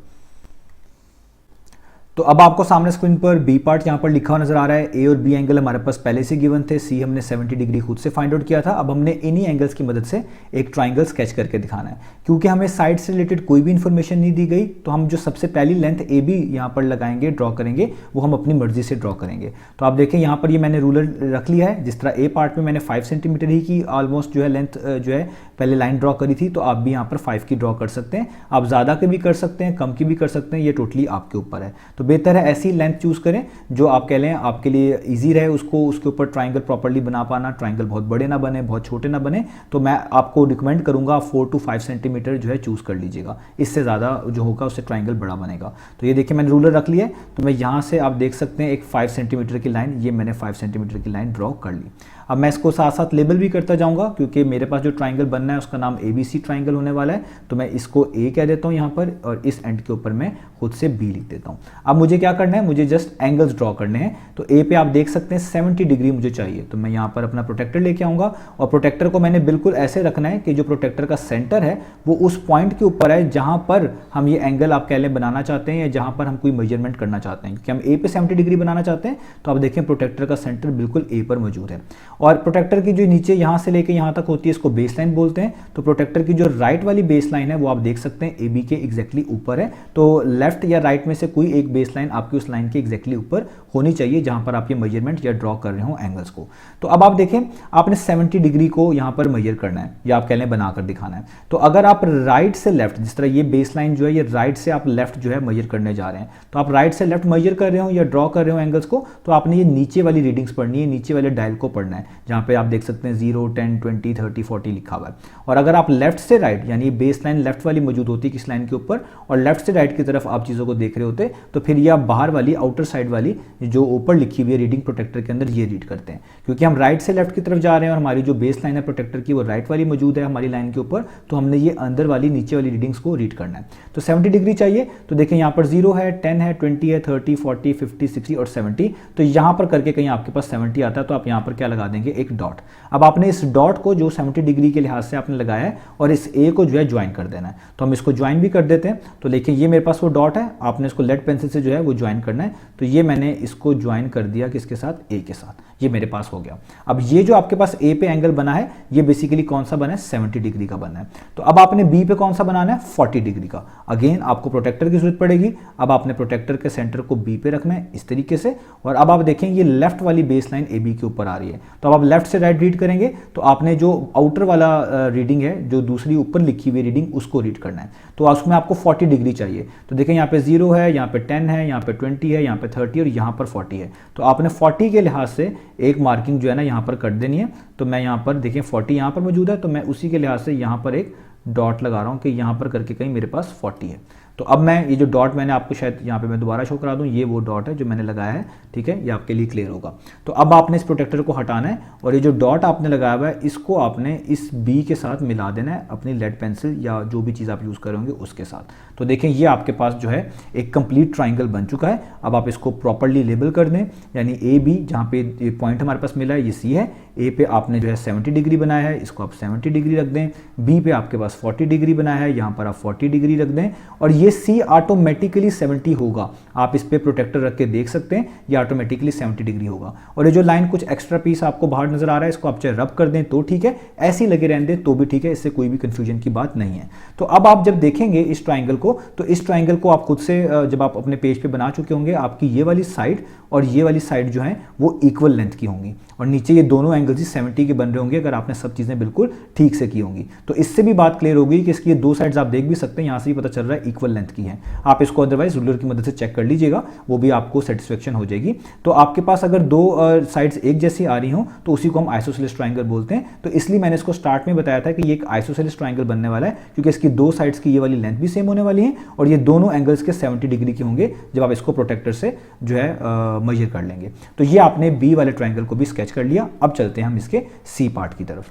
तो अब आपको सामने स्क्रीन पर बी पार्ट यहाँ पर लिखा हुआ नजर आ रहा है। ए और बी एंगल हमारे पास पहले से गिवन थे, सी हमने 70 डिग्री खुद से फाइंड आउट किया था। अब हमने इन्हीं एंगल्स की मदद से एक ट्राइंगल स्केच करके दिखाना है। क्योंकि हमें साइड से रिलेटेड कोई भी इंफॉर्मेशन नहीं दी गई, तो हम जो सबसे पहली लेंथ ए बी यहाँ पर लगाएंगे, ड्रॉ करेंगे, वो हम अपनी मर्जी से ड्रॉ करेंगे। तो आप देखें यहाँ पर ये मैंने रूलर रख लिया है। जिस तरह ए पार्ट में मैंने 5 सेंटीमीटर ही की ऑलमोस्ट जो है लेंथ जो है पहले लाइन ड्रॉ करी थी, तो आप भी यहाँ पर 5 की ड्रॉ कर सकते हैं। आप ज़्यादा की भी कर सकते हैं, कम की भी कर सकते हैं, ये टोटली आपके ऊपर है। तो बेहतर है ऐसी लेंथ चूज करें जो आप कह लें आपके लिए इजी रहे, उसको उसके ऊपर ट्राइंगल प्रॉपर्ली बना पाना। ट्राइंगल बहुत बड़े ना बने, बहुत छोटे ना बने। तो मैं आपको रिकमेंड करूंगा 4 to 5 सेंटीमीटर जो है चूज कर लीजिएगा। इससे ज़्यादा जो होगा उससे ट्राइंगल बड़ा बनेगा। तो ये देखिए मैंने रूलर रख लिया है, तो मैं यहाँ से आप देख सकते हैं एक 5 सेंटीमीटर की लाइन, ये मैंने 5 सेंटीमीटर की लाइन ड्रॉ कर ली। अब मैं इसको साथ साथ लेबल भी करता जाऊंगा, क्योंकि मेरे पास जो ट्राइंगल बनना है उसका नाम ABC ट्राइंगल होने वाला है। तो मैं इसको A कह देता हूं यहाँ पर, और इस एंड के ऊपर मैं खुद से B लिख देता हूं। अब मुझे क्या करना है, मुझे जस्ट एंगल्स ड्रॉ करने हैं। तो ए पे आप देख सकते हैं 70 डिग्री मुझे चाहिए, तो मैं यहाँ पर अपना प्रोटेक्टर लेके आऊँगा और प्रोटेक्टर को मैंने बिल्कुल ऐसे रखना है कि जो प्रोटेक्टर का सेंटर है वो उस पॉइंट के ऊपर है जहाँ पर हम ये एंगल आप कह लें बनाना चाहते हैं या जहाँ पर हम कोई मेजरमेंट करना चाहते हैं, क्योंकि हम ए पे 70 डिग्री बनाना चाहते हैं। तो आप देखें प्रोटेक्टर का सेंटर बिल्कुल ए पर मौजूद है और प्रोटेक्टर की जो नीचे यहाँ से लेके यहाँ तक होती है इसको बेस लाइन बोलते हैं। तो प्रोटेक्टर की जो राइट वाली बेस लाइन है वो आप देख सकते हैं ए बी के एग्जैक्टली ऊपर है। तो लेफ्ट या राइट में से कोई एक बेस लाइन आपकी उस लाइन के एग्जैक्टली ऊपर होनी चाहिए जहाँ पर आप ये मेजरमेंट या ड्रॉ कर रहे हो एंगल्स को। तो अब आप देखें आपने 70 डिग्री को यहाँ पर मेजर करना है या आप कह लें बनाकर दिखाना है। तो अगर आप राइट से लेफ्ट, जिस तरह ये बेस लाइन जो है ये राइट से आप लेफ्ट जो है मेजर करने जा रहे हैं, तो आप राइट से लेफ्ट मेजर कर रहे हो या ड्रॉ कर रहे हो एंगल्स को, तो आपने ये नीचे वाली रीडिंग्स पढ़नी है, नीचे वाले डायल को पढ़ना है जहाँ पे आप देख सकते हैं 0, 10, 20, 30, 40 लिखा हुआ है। और अगर आप लेफ्ट से राइट यानी बेस लाइन लेफ्ट वाली मौजूद होती है किस लाइन के ऊपर और लेफ्ट से राइट की तरफ आप चीज़ों को देख रहे होते, तो फिर ये आप बाहर वाली आउटर साइड वाली जो ऊपर लिखी हुई है रीडिंग प्रोटेक्टर के अंदर ये रीड करते हैं, क्योंकि हम राइट से लेफ्ट की तरफ जा रहे हैं और हमारी जो बेस लाइन है प्रोटेक्टर की वो राइट वाली मौजूद है हमारी लाइन के ऊपर, तो हमने ये अंदर वाली नीचे वाली रीडिंग्स को रीड करना है। तो 70 डिग्री चाहिए, तो देखें यहाँ पर 0 है, 10 है, 20 है, 30, 40, 50, 60 और 70। तो यहाँ पर करके कहीं आपके पास 70 आता है तो आप यहाँ पर क्या लगा देंगे, एक डॉट। अब आपने इस डॉट को जो 70 डिग्री के लिहाज से आपने लगाया है और इस ए को जो है ज्वाइन कर देना है। तो हम इसको ज्वाइन भी कर देते हैं। तो देखिए ये मेरे पास वो डॉट है, आपने इसको लेड पेंसिल से जो है वो ज्वाइन करना है। तो ये मैंने इसको ज्वाइन कर दिया किसके साथ, ए के साथ, ये मेरे पास हो गया। अब ये जो आपके पास ए पे एंगल बना है ये बेसिकली कौन सा बना है, 70 डिग्री का बना है। तो अब आपने बी पे कौन सा बनाना है, 40 डिग्री का। अगेन आपको प्रोटेक्टर की जरूरत पड़ेगी। अब आपने प्रोटेक्टर के सेंटर को बी पे रखना है इस तरीके से, और अब आप देखें ये लेफ्ट वाली बेस लाइन ए बी के ऊपर आ रही है। तो अब आप लेफ्ट से राइट रीड करेंगे तो आपने जो आउटर वाला रीडिंग है, जो दूसरी ऊपर लिखी हुई रीडिंग, उसको रीड करना है। तो उसमें आपको 40 डिग्री चाहिए। तो देखें यहाँ पे 0 है, यहाँ पे 10 है, यहाँ पे 20 है, यहाँ पे 30 और यहाँ पर 40 है। तो आपने 40 के लिहाज से एक मार्किंग जो है ना यहाँ पर कर देनी है। तो मैं यहाँ पर देखें 40 यहाँ पर मौजूद है, तो मैं उसी के लिहाज से यहाँ पर एक डॉट लगा रहा हूँ कि यहाँ पर करके कहीं मेरे पास 40 है। तो अब मैं ये जो डॉट मैंने आपको शायद यहाँ पे मैं दोबारा शो करा दूँ, ये वो डॉट है जो मैंने लगाया है, ठीक है, ये आपके लिए क्लियर होगा। तो अब आपने इस प्रोटेक्टर को हटाना है और ये जो डॉट आपने लगाया हुआ है इसको आपने इस बी के साथ मिला देना है अपनी लेड पेंसिल या जो भी चीज़ आप यूज़ करेंगे उसके साथ। तो देखें ये आपके पास जो है एक कंप्लीट ट्राइंगल बन चुका है। अब आप इसको प्रॉपरली लेबल कर दें, यानी ए बी जहाँ पे ये पॉइंट हमारे पास मिला है ये सी है, ए पे आपने जो है 70 डिग्री बनाया है, इसको आप 70 डिग्री रख दें। बी पे आपके पास 40 डिग्री बनाया है, यहाँ पर आप 40 डिग्री रख दें और ये सी ऑटोमेटिकली 70 होगा। आप इस पे प्रोटेक्टर रख के देख सकते हैं, ये ऑटोमेटिकली 70 डिग्री होगा। और ये जो लाइन कुछ एक्स्ट्रा पीस आपको बाहर नजर आ रहा है इसको आप चाहे रब कर दें तो ठीक है, ऐसे ही लगे रहने दें तो भी ठीक है, इससे कोई भी कंफ्यूजन की बात नहीं है। तो अब आप जब देखेंगे इस ट्राइंगल को, तो इस ट्राइंगल को आप खुद से जब आप अपने पेज पे बना चुके होंगे, आपकी ये वाली साइड और ये वाली साइड जो है वो इक्वल लेंथ की होंगी और नीचे ये दोनों एंगल्स ही 70 के बन रहे होंगे अगर आपने सब चीज़ें बिल्कुल ठीक से की होंगी। तो इससे भी बात क्लियर होगी कि इसकी ये दो साइड्स आप देख भी सकते हैं, यहाँ से ही पता चल रहा है इक्वल लेंथ की है। आप इसको अदरवाइज रूलर की मदद से चेक कर लीजिएगा, वो भी आपको सेटिस्फेक्शन हो जाएगी। तो आपके पास अगर दो साइड्स एक जैसी आ रही हों तो उसी को हम आइसोसेलेस ट्राइंगल बोलते हैं। तो इसलिए मैंने इसको स्टार्ट में बताया था कि ये एक आइसोसेलेस ट्राइंगल बनने वाला है, क्योंकि इसकी दो साइड्स की ये वाली लेंथ भी सेम होने वाली है और ये दोनों एंगल्स के 70 डिग्री के होंगे जब आप इसको प्रोटेक्टर से जो है मेजर कर लेंगे। तो ये आपने बी वाले ट्राइंगल को भी स्केच कर लिया। अब चलते हैं हम इसके सी पार्ट की तरफ।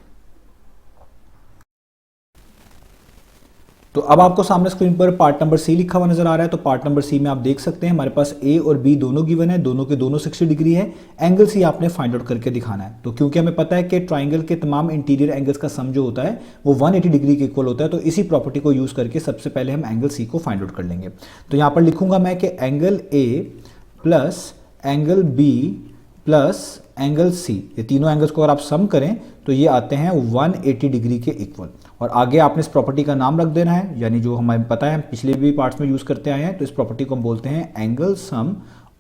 तो अब आपको सामने स्क्रीन पर पार्ट नंबर सी लिखा हुआ नजर आ रहा है। तो पार्ट नंबर सी में आप देख सकते हैं हमारे पास ए और बी दोनों गिवन है, दोनों के दोनों 60 डिग्री है। एंगल सी आपने फाइंड आउट करके दिखाना है। तो क्योंकि हमें पता है कि ट्राइंगल के तमाम इंटीरियर एंगल्स का सम जो होता है वो 180 डिग्री के इक्वल होता है, तो इसी प्रॉपर्टी को यूज करके सबसे पहले हम एंगल सी को फाइंड आउट कर लेंगे। तो यहाँ पर लिखूंगा मैं कि angle A plus angle B plus angle C, ये तीनों एंगल्स को अगर आप सम करें तो ये आते हैं 180 डिग्री के इक्वल। और आगे आपने इस प्रॉपर्टी का नाम रख देना है, यानी जो हमें पता है हम पिछले भी पार्ट्स में यूज करते आए हैं। तो इस प्रॉपर्टी को हम बोलते हैं एंगल सम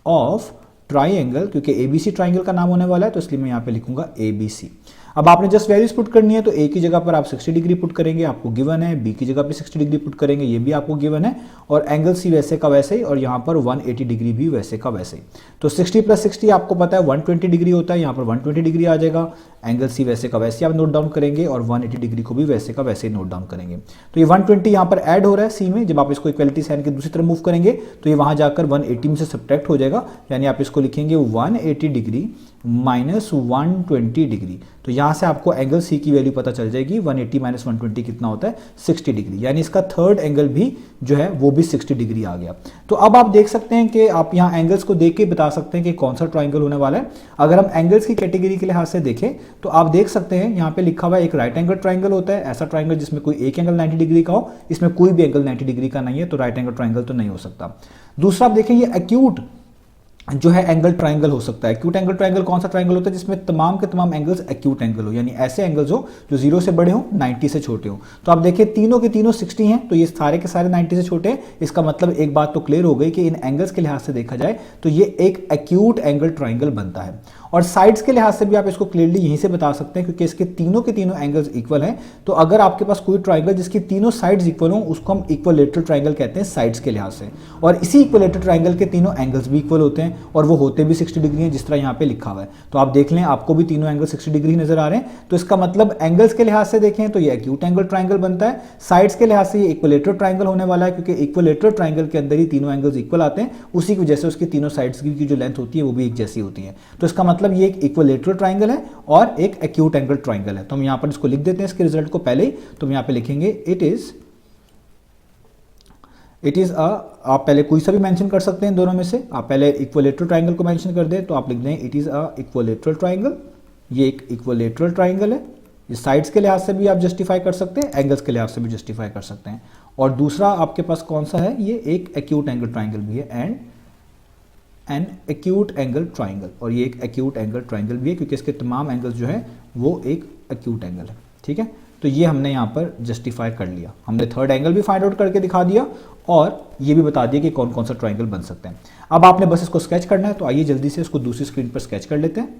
ऑफ ट्राइंगल, क्योंकि एबीसी ट्राइंगल का नाम होने वाला है तो इसलिए मैं यहाँ पे लिखूंगा एबीसी। अब आपने जस्ट वैल्यूज पुट करनी है, तो ए की जगह पर आप 60 डिग्री पुट करेंगे, आपको गिवन है। बी की जगह पे 60 डिग्री पुट करेंगे, ये भी आपको गिवन है। और एंगल सी वैसे का वैसे ही, और यहाँ पर 180 डिग्री भी वैसे का वैसे ही। तो 60 प्लस 60 आपको पता है 120 डिग्री होता है, यहाँ पर 120 डिग्री आ जाएगा। एंगल सी वैसे का वैसे आप नोट डाउन करेंगे और 180 डिग्री को भी वैसे का वैसे ही नोट डाउन करेंगे। तो ये 120 यहाँ पर ऐड हो रहा है सी में, जब आप इसको इक्वलिटी साइन के दूसरी तरफ मूव करेंगे तो ये वहाँ जाकर 180 में से सब्ट्रैक्ट हो जाएगा, यानी आप इसको लिखेंगे 180 डिग्री माइनस 120 डिग्री। तो यहाँ से आपको एंगल सी की वैल्यू पता चल जाएगी, 180 माइनस 120 कितना होता है, 60 डिग्री, यानी इसका थर्ड एंगल भी जो है वो भी 60 डिग्री आ गया। तो अब आप देख सकते हैं कि आप यहाँ एंगल्स को देख के बता सकते हैं कि कौन सा ट्राइंगल होने वाला है। अगर हम एंगल्स की कैटेगरी के लिहाज से देखें तो आप देख सकते हैं यहाँ पे लिखा हुआ है एक राइट एंगल ट्राइंगल होता है, ऐसा ट्राइंगल जिसमें कोई एक एंगल 90 डिग्री का हो, इसमें कोई भी एंगल 90 डिग्री का नहीं है, तो राइट एंगल ट्राइंगल तो नहीं हो सकता। दूसरा आप देखें ये एक्यूट जो है एंगल ट्राइंगल हो सकता है। एक्यूट एंगल ट्राइंगल कौन सा ट्राइंगल होता है, जिसमें तमाम के तमाम एंगल्स एक्यूट एंगल हो, यानी ऐसे एंगल्स हो जो 0 से बड़े हो, 90 से छोटे हो। तो आप देखिए तीनों के तीनों 60 हैं, तो ये सारे के सारे 90 से छोटे हैं। इसका मतलब एक बात तो क्लियर हो गई कि इन एंगल्स के लिहाज से देखा जाए तो ये एक एक्यूट एंगल ट्राइंगल बनता है। और साइड्स के लिहाज से भी आप इसको क्लियरली यहीं से बता सकते हैं, क्योंकि इसके तीनों के तीनों एंगल्स इक्वल हैं। तो अगर आपके पास कोई ट्राइंगल जिसकी तीनों साइड्स इक्वल हो, उसको हम इक्विलेटरल ट्राइंगल कहते हैं साइड्स के लिहाज से। और इसी इक्विलेटरल ट्राइंगल के तीनों एंगल्स भी इक्वल होते हैं और वो होते भी 60 डिग्री हैं, जिस तरह यहाँ पे लिखा हुआ है। तो आप देख लें, आपको भी तीनों एंगल 60 डिग्री नजर आ रहे हैं। तो इसका मतलब एंगल्स के लिहाज से देखें तो ये एक्यूट एंगल ट्राइंगल बनता है, साइड्स के लिहाज से ये इक्विलेटरल ट्राइंगल होने वाला है, क्योंकि इक्विलेटरल ट्राइंगल के अंदर ही तीनों एंगल्स इक्वल आते हैं, उसी की वजह से उसकी तीनों साइड्स की जो लेंथ होती है वो भी एक जैसी होती है। तो इसका मतलब ये एक इक्विलेटरल ट्राइंगल है और एक एक्यूट एंगल ट्राइंगल है। तो हम यहां पर इसको लिख देते हैं, इसके रिजल्ट को पहले ही। तो हम यहां पे लिखेंगे इट इज आप पहले कोई सा भी मेंशन कर सकते हैं दोनों में से। आप पहले इक्विलेटरल ट्राइंगल को मेंशन कर दें तो आप लिख दें it is a equilateral triangle. ये एक इक्विलेटरल ट्राइंगल है, ये साइड्स के लिहाज से भी आप जस्टिफाई कर सकते हैं, एंगल्स के लिहाज से भी जस्टिफाई कर सकते हैं। और दूसरा आपके पास कौन सा है, ये एक एक्यूट एंगल ट्राइंगल भी है, and an acute angle triangle. और ये एक एक्यूट एंगल ट्राइंगल भी है, क्योंकि इसके तमाम एंगल्स जो है वो एक एक्यूट एंगल है। ठीक है, तो ये हमने यहाँ पर जस्टिफाई कर लिया, हमने थर्ड एंगल भी फाइंड आउट करके दिखा दिया और ये भी बता दिया कि कौन कौन सा ट्राइंगल बन सकते हैं। अब आपने बस इसको स्केच करना है, तो आइए जल्दी से इसको दूसरी स्क्रीन पर स्केच कर लेते हैं।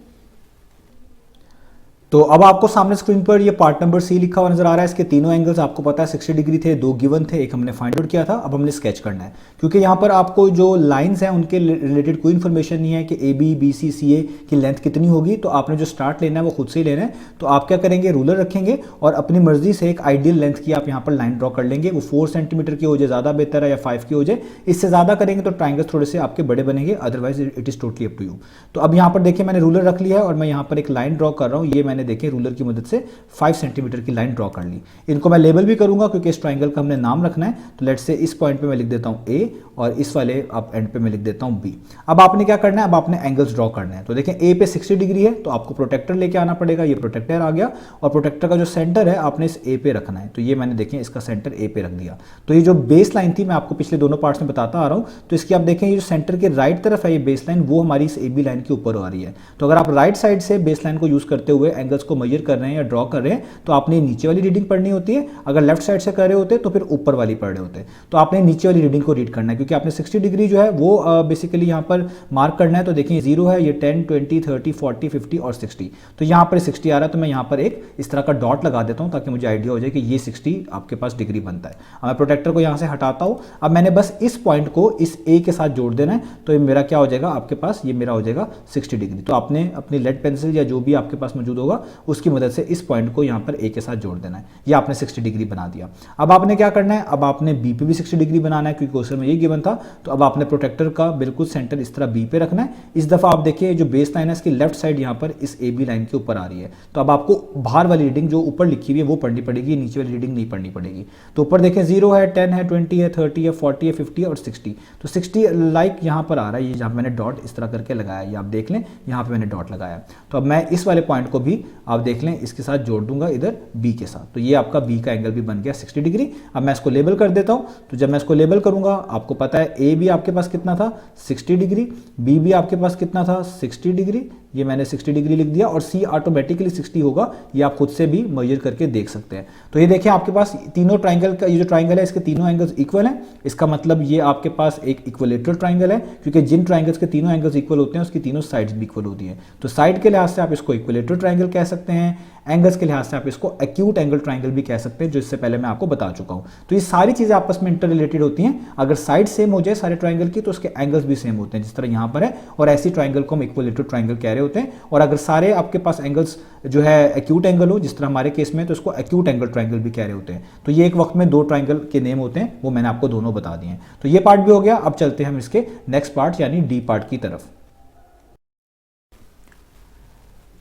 तो अब आपको सामने स्क्रीन पर ये पार्ट नंबर सी लिखा हुआ नजर आ रहा है। इसके तीनों एंगल्स आपको पता है 60 डिग्री थे, दो गिवन थे, एक हमने फाइंड आउट किया था। अब हमने स्केच करना है, क्योंकि यहाँ पर आपको जो लाइंस हैं उनके रिलेटेड कोई इन्फॉर्मेशन नहीं है कि ए बी बी सी सी ए की लेंथ कितनी होगी। तो आपने जो स्टार्ट लेना है वो खुद से ही लेना है। तो आप क्या करेंगे, रूलर रखेंगे और अपनी मर्जी से एक आइडियल लेंथ की आप यहाँ पर लाइन ड्रॉ कर लेंगे। वो 4 सेंटीमीटर की हो जाए ज़्यादा बेहतर है, या 5 की हो जाए। इससे ज़्यादा करेंगे तो ट्राइंगल्स थोड़े से आपके बड़े बनेंगे, otherwise it is totally up to you. तो अब यहाँ पर देखिए मैंने रूलर रख लिया है और मैं यहाँ पर एक लाइन ड्रॉ कर रहा हूँ। ये मैंने देखे रूलर की से 5 सेंटीमीटर की लाइन ड्रॉ कर ली। इनको मैं लेबल भी करूंगा, क्योंकि इस ट्राइंगल का हमने नाम रखना है। तो लेट्स से इस पॉइंट पे मैं लिख देता हूं A और इस वाले आप एंड पे मैं लिख देता हूं B। अब आपने क्या करना है, अब आपने एंगल्स ड्रॉ करना है। तो देखें A पे 60 डिग्री है, तो आपको प्रोटेक्टर लेके आना पड़ेगा। ये प्रोटेक्टर आ गया और प्रोटेक्टर का जो सेंटर है आपने इस A पे रखना है। तो ये मैंने देखें इसका सेंटर A पे रख दिया। तो ये जो बेस लाइन थी मैं आपको पिछले दोनों पार्ट्स में बताता आ रहा हूं। तो इसकी आप देखें ये जो सेंटर के राइट तरफ है ये बेस लाइन, वो हमारी इस AB लाइन के ऊपर आ रही है। तो अगर आप राइट साइड से बेस लाइन को यूज करते हुए एंगल्स को मेजर कर रहे हैं या ड्रॉ कर रहे हैं तो आपने नीचे वाली रीडिंग पढ़नी होती है। अगर लेफ्ट साइड से कर रहे होते तो फिर ऊपर वाली पढ़ रहे होते। तो आपने नीचे वाली रीडिंग को रीड करना है, क्योंकि आपने 60 डिग्री जो है वो बेसिकली यहाँ पर मार्क करना है। तो देखिए 0 है, ये 10, 20, 30, 40, 50 और 60। तो यहाँ पर 60 आ रहा है, तो मैं यहाँ पर एक इस तरह का डॉट लगा देता हूँ ताकि मुझे आइडिया हो जाए कि ये 60 आपके पास डिग्री बनता है। अब मैं प्रोटेक्टर को यहाँ से हटाता हूँ। अब मैंने बस इस पॉइंट को इस ए के साथ जोड़ देना है। तो ये मेरा क्या हो जाएगा, आपके पास ये मेरा हो जाएगा 60 डिग्री। तो आपने अपनी लेड पेंसिल या जो भी आपके पास मौजूद होगा उसकी मदद से इस पॉइंट को यहाँ पर ए के साथ जोड़ देना है। ये आपने 60 डिग्री बना दिया। अब आपने क्या करना है, अब आपने बी पे भी 60 डिग्री बनाना है, क्योंकि क्वेश्चन में ये गिवन था। तो अब आपने प्रोटेक्टर का बिल्कुल सेंटर इस तरह बी पे रखना है। इस दफा आप देखिए जो बेस लाइन है इसकी लेफ्ट साइड यहाँ पर इस ए बी लाइन के ऊपर आ रही है। तो अब आपको बाहर वाली रीडिंग जो ऊपर लिखी हुई है वो पढ़नी पड़ेगी, नीचे वाली रीडिंग नहीं पढ़नी पड़ेगी। तो ऊपर देखें 0 है, 10 है, 20 है, 30 है, 40 है, 50 और 60। तो 60 लाइक यहाँ पर आ रहा है, ये जहाँ मैंने डॉट इस तरह करके लगाया, ये आप देख लें यहाँ पे मैंने डॉट लगाया। तो अब मैं इस वाले पॉइंट को भी आप देख लें इसके साथ जोड़ दूंगा इधर बी के साथ। तो ये आपका बी का एंगल भी बन गया 60 डिग्री। अब मैं इसको लेबल कर देता हूं। तो जब मैं इसको लेबल करूंगा आपको पता है ए भी आपके पास कितना था 60 डिग्री, बी भी आपके पास कितना था 60 डिग्री। ये मैंने 60 डिग्री लिख दिया और सी ऑटोमेटिकली 60 होगा, ये आप खुद से भी मेजर करके देख सकते हैं। तो ये देखिए आपके पास तीनों ट्राइंगल का, ये जो ट्राइंगल है इसके तीनों एंगल्स इक्वल हैं। इसका मतलब ये आपके पास एक इक्विलेटरल ट्राइंगल है, क्योंकि जिन ट्राइंगल्स के तीनों एंगल्स इक्वल होते हैं उसकी तीनों साइड्स भी इक्वल होती हैं। तो साइड के लिहाज से आप इसको इक्विलेटरल ट्राइंगल कह सकते हैं, एंगल्स के लिहाज से आप इसको एक्यूट एंगल ट्राइंगल भी कह सकते हैं, जो इससे पहले मैं आपको बता चुका हूं। तो ये सारी चीजें आपस में इंटर रिलेटेड होती हैं। अगर साइड सेम हो जाए सारे ट्राइंगल की तो उसके एंगल्स भी सेम होते हैं, जिस तरह यहां पर है। और ऐसी ट्राइंगल को हम इक्विलेटरल ट्राइंगल कह रहे होते हैं। और अगर सारे आपके पास एंगल्स जो है एक्यूट एंगल हो, जिस तरह हमारे केस में, तो इसको एक्यूट एंगल ट्राइंगल भी कह रहे होते हैं। तो ये एक वक्त में दो ट्राइंगल के नेम होते हैं, वो मैंने आपको दोनों बता दिए हैं। तो ये पार्ट भी हो गया। अब चलते हैं हम इसके नेक्स्ट पार्ट यानी डी पार्ट की तरफ।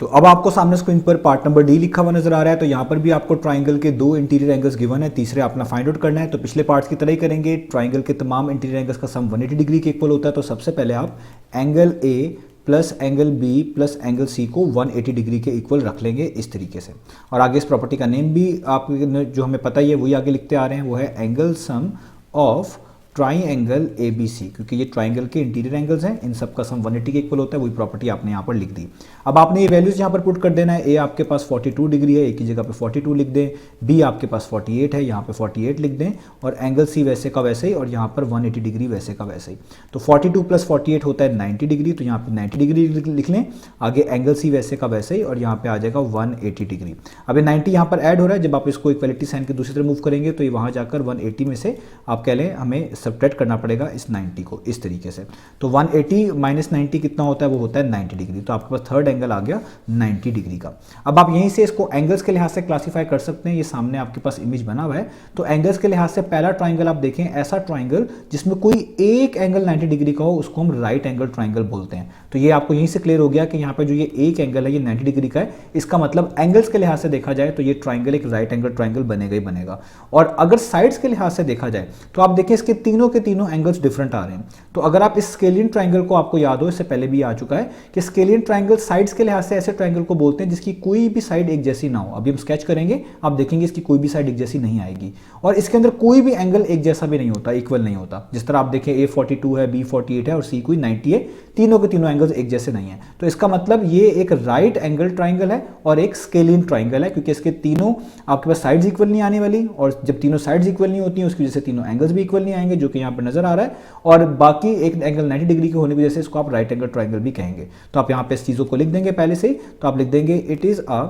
तो अब आपको सामने स्क्रीन पर पार्ट नंबर डी लिखा हुआ नजर आ रहा है। तो यहाँ पर भी आपको ट्राइंगल के दो इंटीरियर एंगल्स गिवन है, तीसरे अपना फाइंड आउट करना है। तो पिछले पार्ट्स की तरह ही करेंगे। ट्राइंगल के तमाम इंटीरियर एंगल्स का सम 180 डिग्री के इक्वल होता है। तो सबसे पहले आप angle A plus angle B plus angle C को 180 डिग्री के इक्वल रख लेंगे इस तरीके से। और आगे इस प्रॉपर्टी का नेम भी आप जो हमें पता ही है वही आगे लिखते आ रहे हैं, वो है angle sum of triangle A B C, क्योंकि ये ट्राइंगल के इंटीरियर एंगल्स हैं, इन सब का सम 180 के इक्वल होता है। वही प्रॉपर्टी आपने यहाँ पर लिख दी। अब आपने ये वैल्यूज यहाँ पर पुट कर देना है। ए आपके पास 42 डिग्री है, ए की जगह पे 42 लिख दें। बी आपके पास 48 है, यहाँ पे 48 लिख दें। और एंगल सी वैसे का वैसे ही, और यहाँ पर 180 डिग्री वैसे का वैसे ही। तो 42 प्लस 48 होता है 90 डिग्री, तो यहाँ पे 90 डिग्री लिख लें। आगे एंगल सी वैसे का वैसे ही, और यहाँ पे आ जाएगा 180 डिग्री। अब ये 90 यहाँ पर ऐड हो रहा है, जब आप इसको इक्वलिटी साइन के दूसरी तरफ मूव करेंगे तो ये वहाँ जाकर 180 में से आप कह लें हमें सब्ट्रैक्ट करना पड़ेगा इस 90 को इस तरीके से। तो 180 माइनस 90 कितना होता है, वो होता है 90 डिग्री। तो आपके पास थर्ड एंगल आ गया 90 डिग्री का। अब आप यहीं से इसको एंगल्स के लिहाज से क्लासीफाई कर सकते हैं। ये सामने आपके पास इमेज बना हुआ है। तो एंगल्स के लिहाज से पहला ट्राइंगल आप देखें, ऐसा ट्राइंगल जिसमें कोई एक एंगल 90 डिग्री का हो उसको हम राइट एंगल ट्राइंगल बोलते हैं। तो ये आपको यहीं से क्लियर हो गया कि यहाँ पर जो ये एक एंगल है ये 90 डिग्री का है। इसका मतलब एंगल्स के लिहाज से देखा जाए तो ये ट्राइंगल एक राइट एंगल ट्राइंगल बनेगा ही बनेगा। और अगर साइड्स के लिहाज से देखा जाए तो आप देखिए इसके तीनों के तीनों एंगल्स डिफरेंट आ रहे हैं। तो अगर आप इस स्केलियन ट्राइंगल को, आपको याद हो इससे पहले भी आ चुका है कि स्केलियन ट्राइंगल साइड्स के लिहाज से ऐसे ट्राइंगल को बोलते हैं जिसकी कोई भी साइड एक जैसी ना हो। अभी हम स्केच करेंगे, आप देखेंगे इसकी कोई भी साइड एक जैसी नहीं आएगी, और इसके अंदर कोई भी एंगल एक जैसा भी नहीं होता, इक्वल नहीं होता। जिस तरह आप देखें A42 है, B48 है और C कोई 90 है, तीनों के तीनों एंगल्स एक जैसे नहीं है। तो इसका मतलब ये एक राइट एंगल ट्राइंगल है और एक स्केलियन ट्राइंगल है, क्योंकि इसके तीनों आपके पास साइड्स इक्वल नहीं आने वाली, और जब तीनों साइड्स इक्वल नहीं होती हैं उसकी वजह से तीनों एंगल्स भी इक्वल नहीं आएंगे, जो कि यहाँ पर नजर आ रहा है। और बाकी एक एंगल 90 डिग्री के होने की वजह से इसको आप राइट एंगल ट्राइंगल भी कहेंगे। तो आप यहाँ पे इस चीज़ों को लिख देंगे पहले से ही। तो आप लिख देंगे it is a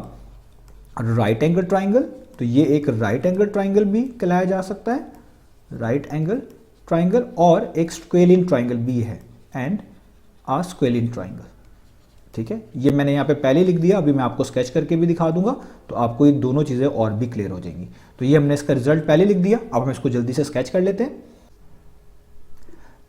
right angle triangle. तो ये एक राइट एंगल ट्राइंगल भी कहलाया जा सकता है, राइट एंगल ट्राइंगल, और एक स्क्वेलियन ट्राइंगल भी है, एंड आ स्क्वेलियन ट्राइंगल। ठीक है, ये मैंने यहाँ पे पहले लिख दिया, अभी मैं आपको स्केच करके भी दिखा दूंगा तो आपको ये दोनों चीज़ें और भी क्लियर हो जाएंगी। तो ये हमने इसका रिजल्ट पहले लिख दिया, अब हम इसको जल्दी से स्केच कर लेते हैं।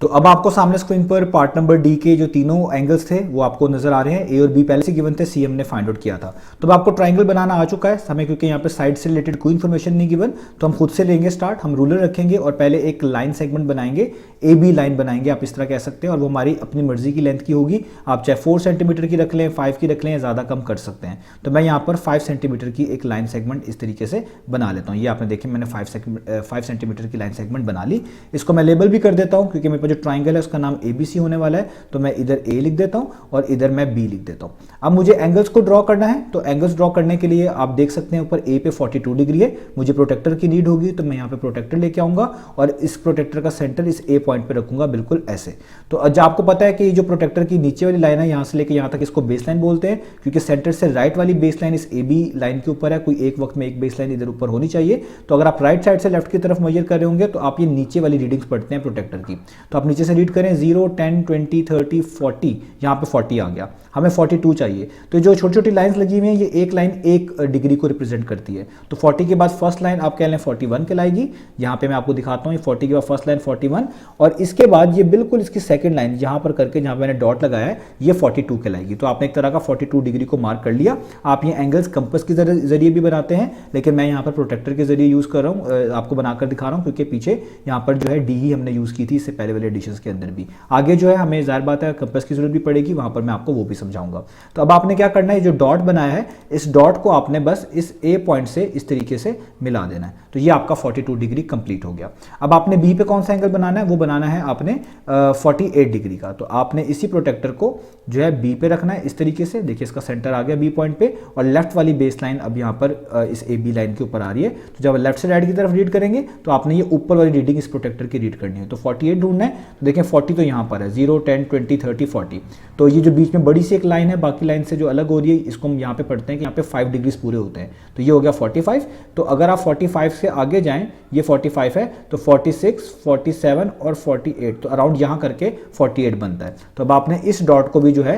तो अब आपको सामने स्क्रीन पर पार्ट नंबर डी के जो तीनों एंगल्स थे वो आपको नजर आ रहे हैं। ए और बी पहले से गिवन थे, सी हमने फाइंड आउट किया था। तो अब आपको ट्राइंगल बनाना आ चुका है हमें, क्योंकि यहाँ पे साइड से रिलेटेड कोई इन्फॉर्मेशन नहीं गिवन, तो हम खुद से लेंगे स्टार्ट। हम रूलर रखेंगे और पहले एक लाइन सेगमेंट बनाएंगे, ए बी लाइन बनाएंगे, आप इस तरह कह सकते हैं। और वो हमारी अपनी मर्जी की लेंथ की होगी, आप चाहे 4 सेंटीमीटर की रख लें, 5 की रख लें, ज़्यादा कम कर सकते हैं। तो मैं यहाँ पर 5 सेंटीमीटर की एक लाइन सेगमेंट इस तरीके से बना लेता हूँ। ये आपने देखें मैंने 5 सेंटीमीटर की लाइन सेगमेंट बना ली। इसको मैं लेबल भी कर देता हूँ, क्योंकि मेरे पास जो ट्राइंगल है उसका नाम ABC होने वाला है। तो मैं इधर A लिख देता हूं और इधर मैं B लिख देता हूं। अब मुझे एंगल्स को ड्रॉ करना है, तो एंगल्स ड्रॉ करने के लिए आप देख सकते हैं ऊपर A पे 42 डिग्री है, मुझे प्रोटेक्टर की नीड होगी, तो मैं यहाँ पे प्रोटेक्टर लेके आऊंगा और इस प्रोटेक्टर का सेंटर इस A पॉइंट पे रखूंगा, बिल्कुल ऐसे। तो आज आपको पता है कि जो प्रोटेक्टर की नीचे वाली लाइन है यहाँ से लेके यहाँ तक, इसको बेस लाइन बोलते हैं, क्योंकि सेंटर से राइट वाली बेस लाइन इस AB लाइन के ऊपर है। कोई एक वक्त में एक बेस लाइन इधर ऊपर होनी चाहिए। तो अगर आप राइट साइड से लेफ्ट की तरफ मेजर कर रहे होंगे तो आप ये नीचे वाली रीडिंग्स पढ़ते हैं प्रोटेक्टर की। तो आप नीचे से रीड करें 0, 10, 20, 30, 40, यहाँ पे 40 आ गया, हमें 42 चाहिए। तो जो छोटी छोटी लाइंस लगी हुई हैं, ये एक लाइन 1 डिग्री को रिप्रेजेंट करती है। तो 40 के बाद फर्स्ट लाइन आप कह लें 41 कहलाएगी। यहाँ पे मैं आपको दिखाता हूँ, 40 के बाद फर्स्ट लाइन 41, और इसके बाद ये बिल्कुल इसकी सेकंड लाइन यहाँ पर करके जहाँ मैंने डॉट लगाया है ये 42 कहलाएगी। तो आपने एक तरह का 42 डिग्री को मार्क कर लिया। आप ये एंगल्स कंपास के जरिए भी बनाते हैं, लेकिन मैं यहाँ पर प्रोटेक्टर के जरिए यूज कर रहा हूँ, आपको बनाकर दिखा रहा हूँ, क्योंकि पीछे यहाँ पर जो है डी ही हमने यूज की थी इससे पहले वाले एडिशंस के अंदर भी। आगे जो है हमें जाहिर बात है कंपास की जरूरत भी पड़ेगी, वहां पर मैं आपको वो भी समझाऊंगा। तो अब आपने क्या करना है, जो डॉट बनाया है इस डॉट को आपने बस इस ए पॉइंट से इस तरीके से मिला देना है। तो ये आपका 42 डिग्री कंप्लीट हो गया। अब आपने बी पे कौन सा एंगल बनाना है, वो बनाना है आपने 48 डिग्री का। तो आपने इसी प्रोटेक्टर को जो है बी पे रखना है इस तरीके से। देखिए इसका सेंटर आ गया बी पॉइंट पे, और लेफ्ट वाली बेस लाइन अब यहाँ पर इस ए बी लाइन के ऊपर आ रही है। तो जब लेफ्ट से राइट की तरफ रीड करेंगे तो आपने ये ऊपर वाली रीडिंग इस प्रोटेक्टर की रीड करनी है। तो 48 ढूंढना है, तो देखें 40 तो यहाँ पर है, 0, 10, 20, 30, 40। तो ये जो बीच में बड़ी सी एक लाइन है बाकी लाइन से जो अलग हो रही है, इसको हम यहाँ पे पढ़ते हैं कि यहाँ पे 5 डिग्रीज पूरे होते हैं। तो ये हो गया 45। तो अगर आप 45 से आगे जाएं, ये 45 है, तो 46, 47 और 48, तो अराउंड यहाँ करके 48 बनता है। तो अब आपने इस डॉट को भी जो है